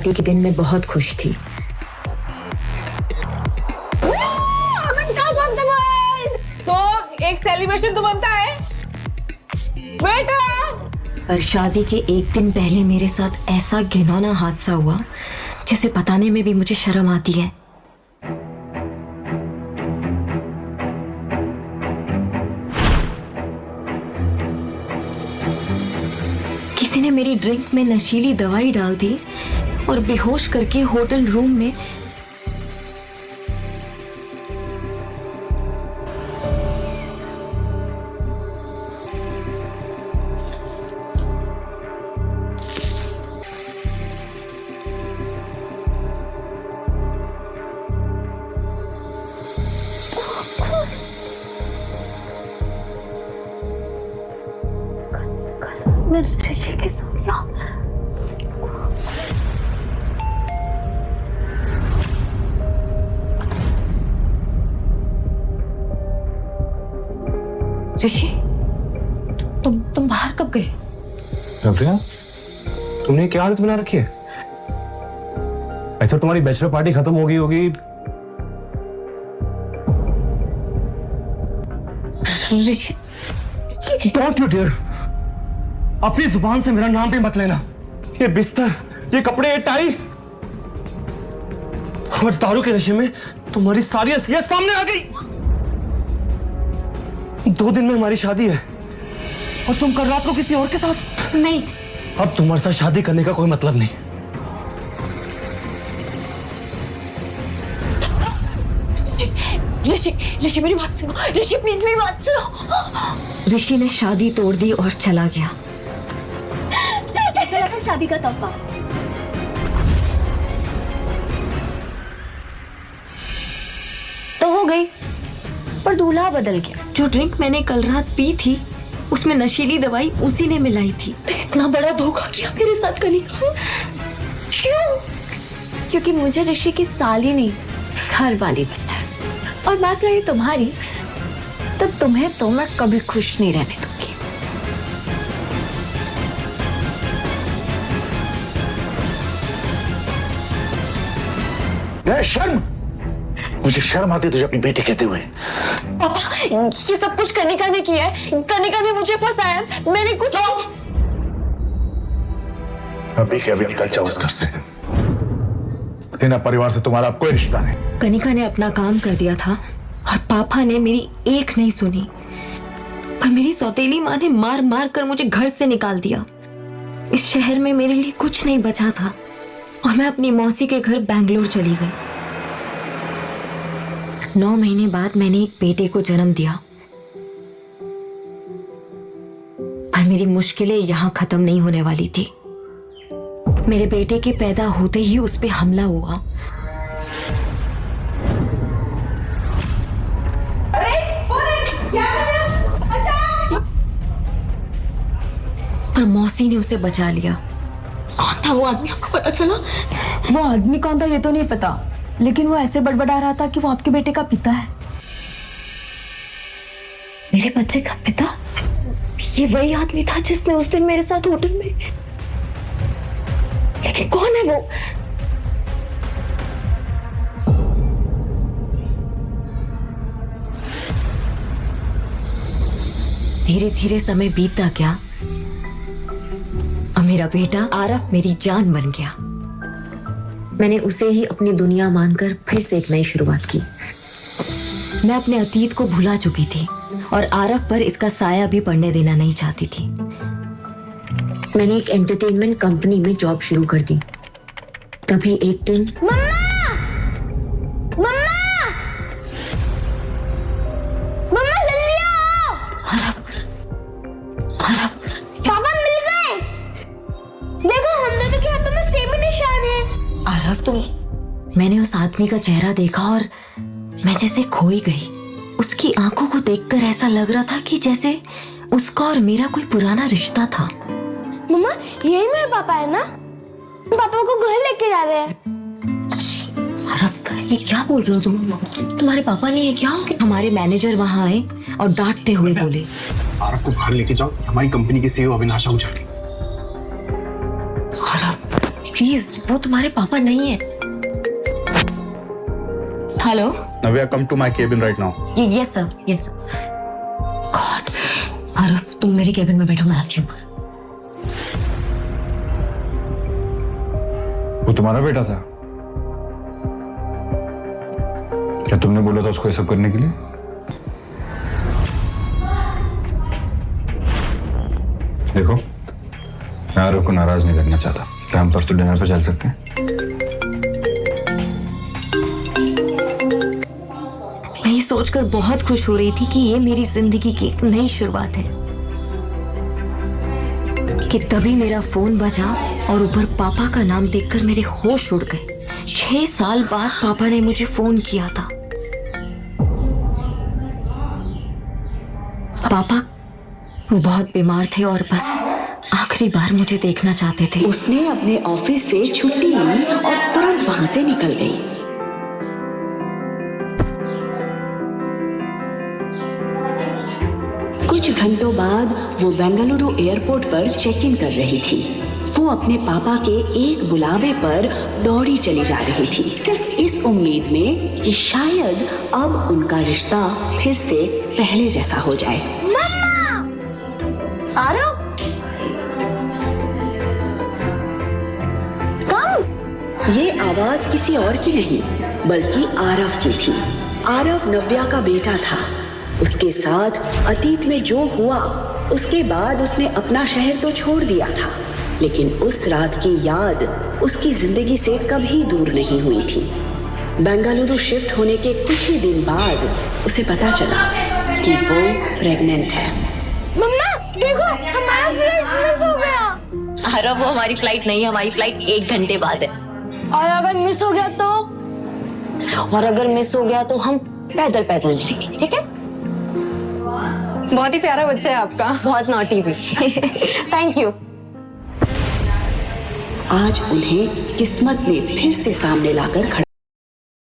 शादी के दिन मैं बहुत खुश थी। तो एक सेलिब्रेशन तो बनता है बेटा। पर शादी के एक दिन पहले मेरे साथ ऐसा घिनौना हादसा हुआ जिसे बताने में भी मुझे शर्म आती है। किसी ने मेरी ड्रिंक में नशीली दवाई डाल दी और बेहोश करके होटल रूम में मैं ऋषि के साथ ऋषि, तुम बाहर कब गए? रफिया, तुमने क्या हालत बना रखी है? अच्छा, तुम्हारी बैचलर पार्टी खत्म हो गई होगी। ऋषि, डोंट यू डेयर, अपनी जुबान से मेरा नाम भी मत लेना। ये बिस्तर, ये कपड़े, ये टाई और दारू के नशे में तुम्हारी सारी असलियत सामने आ गई। 2 दिन में हमारी शादी है और तुम कल रात को किसी और के साथ। नहीं, अब तुम्हारे साथ शादी करने का कोई मतलब नहीं। ऋषि मेरी बात सुनो। ऋषि प्लीज मेरी बात सुनो। ऋषि ने शादी तोड़ दी और चला गया। कैसा लगा शादी का तोहफा? तो हो गई, पर दूल्हा बदल गया। जो ड्रिंक मैंने कल रात पी थी उसमें नशीली दवाई उसी ने मिलाई थी। इतना बड़ा धोखा किया मेरे साथ कनिका। क्यों? क्योंकि मुझे ऋषि की साली नहीं, घर वाली बनना है। और बात रही तुम्हारी, तो तुम्हें तो मैं कभी खुश नहीं रहने दूंगी। शर्म, मुझे शर्म आती है तुझे अपनी बेटी कहते हुए। पापा, ये सब कुछ कनिका ने किया है। कनिका ने मुझे फंसाया, मैंने कुछ। अभी के अभी निकल जाओ इस घर से। सेना परिवार से तुम्हारा अब कोई रिश्ता नहीं। कनिका ने अपना काम कर दिया था और पापा ने मेरी एक नहीं सुनी। पर मेरी सौतेली माँ ने मार मार कर मुझे घर से निकाल दिया। इस शहर में मेरे लिए कुछ नहीं बचा था और मैं अपनी मौसी के घर बैंगलोर चली गई। 9 महीने बाद मैंने एक बेटे को जन्म दिया। पर मेरी मुश्किलें यहाँ खत्म नहीं होने वाली थी। मेरे बेटे के पैदा होते ही उस पे हमला हुआ। पर मौसी ने उसे बचा लिया। कौन था वो आदमी, आपको पता चला? वो आदमी कौन था ये तो नहीं पता, लेकिन वो ऐसे बड़बड़ा रहा था कि वो आपके बेटे का पिता है। मेरे बच्चे का पिता? ये वही आदमी था जिसने उस दिन मेरे साथ होटल में। लेकिन कौन है वो? धीरे धीरे समय बीतता गया और मेरा बेटा आरफ मेरी जान बन गया। मैंने उसे ही अपनी दुनिया मानकर फिर से एक नई शुरुआत की। मैं अपने अतीत को भुला चुकी थी और आरफ पर इसका साया भी पड़ने देना नहीं चाहती थी। मैंने एक एंटरटेनमेंट कंपनी में जॉब शुरू कर दी। तभी एक दिन मम्मा जल्दी आओ। आरफ, आरफ, पापा मिल गए। देखो हम दोनों के हाथों में सेम ही निशान है। आरफ तुम। मैंने उस आदमी का चेहरा देखा और मैं जैसे खोई गई। उसकी आंखों को देखकर ऐसा लग रहा था कि जैसे उसका और मेरा कोई पुराना रिश्ता था। मम्मा यही मेरे पापा है ना? पापा को घर लेके जा रहे हैं। आरफ, ये क्या बोल रहे हो तुम? तुम्हारे पापा नहीं है क्या? हमारे मैनेजर वहां आए और डांटते हुए बोले, आरफ को बाहर लेके जाओ, हमारी कंपनी की सीईओ अविनाश आहूजा। आरफ प्लीज, वो तुम्हारे पापा नहीं है। Hello. Navya, come to my cabin right now. Yes sir, yes sir. God, Aaraf तुम मेरे केबिन में बैठो, मैं आती हूँ। वो तुम्हारा बेटा था? क्या तुमने बोला था उसको ये सब करने के लिए? देखो, मैं आरव को नाराज नहीं करना चाहता। क्या हम परसों डिनर पर चल सकते हैं? मैं ये सोचकर बहुत खुश हो रही थी कि ये मेरी जिंदगी की एक नई शुरुआत है कि तभी मेरा फोन बजा और ऊपर पापा का नाम देखकर मेरे होश उड़ गए। 6 साल बाद पापा ने मुझे फोन किया था। पापा वो बहुत बीमार थे और बस आखिरी बार मुझे देखना चाहते थे। उसने अपने ऑफिस से छुट्टी ली और तुरंत वहां से निकल गई। कुछ घंटों बाद वो बेंगलुरु एयरपोर्ट पर चेक इन कर रही थी। वो अपने पापा के एक बुलावे पर दौड़ी चली जा रही थी, सिर्फ इस उम्मीद में कि शायद अब उनका रिश्ता फिर से पहले जैसा हो जाए। आरव, ये आवाज किसी और की नहीं बल्कि आरव की थी। आरव नव्या का बेटा था। उसके साथ अतीत में जो हुआ उसके बाद उसने अपना शहर तो छोड़ दिया था, लेकिन उस रात की याद उसकी जिंदगी से कभी दूर नहीं हुई थी। बेंगलुरु शिफ्ट होने के कुछ ही दिन बाद उसे पता चला कि वो प्रेग्नेंट है। मम्मा देखो, हमारा फ्लाइट मिस हो गया। आरव वो हमारी फ्लाइट नहीं है, हमारी फ्लाइट 1 घंटे बाद है। और अगर मिस हो गया तो? और अगर मिस हो गया तो हम पैदल पैदल जाएंगे, ठीक है? बहुत ही प्यारा बच्चा है आपका। बहुत नॉटी भी। Thank you. आज उन्हें किस्मत ने फिर से सामने लाकर खड़ा